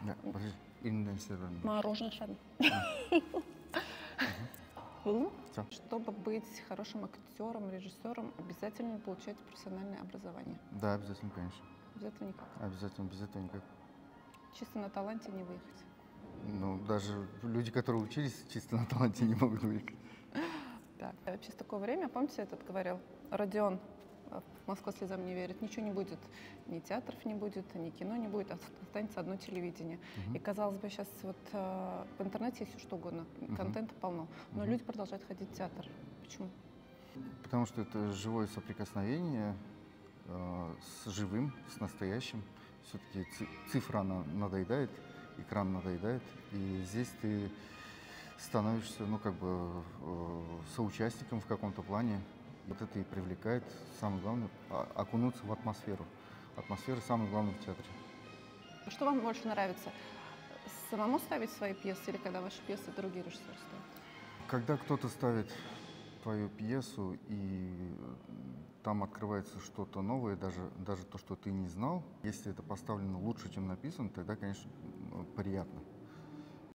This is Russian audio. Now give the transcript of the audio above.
Да, подожди, инденсирован. Мороженое шарм. Всё. Чтобы быть хорошим актером, режиссером, обязательно получать профессиональное образование. Да, обязательно, конечно. Без этого никак. Обязательно, без этого никак. Чисто на таланте не выехать. Ну, даже люди, которые учились чисто на таланте, не могут выехать. Так. Через такое время, помните, этот говорил, Родион, Москва слезам не верит, ничего не будет, ни театров не будет, ни кино не будет, останется одно телевидение. И казалось бы, сейчас вот в интернете есть все что угодно, контента полно, но люди продолжают ходить в театр. Почему? Потому что это живое соприкосновение с живым, с настоящим. Все-таки цифра, она надоедает, экран надоедает, и здесь ты становишься, ну, как бы соучастником в каком-то плане. Вот это и привлекает. Самое главное — окунуться в атмосферу. Атмосфера самое главное в театре. Что вам больше нравится? Самому ставить свои пьесы или когда ваши пьесы другие режиссеры ставят? Когда кто-то ставит твою пьесу, и там открывается что-то новое, даже то, что ты не знал, если это поставлено лучше, чем написано, тогда, конечно, приятно.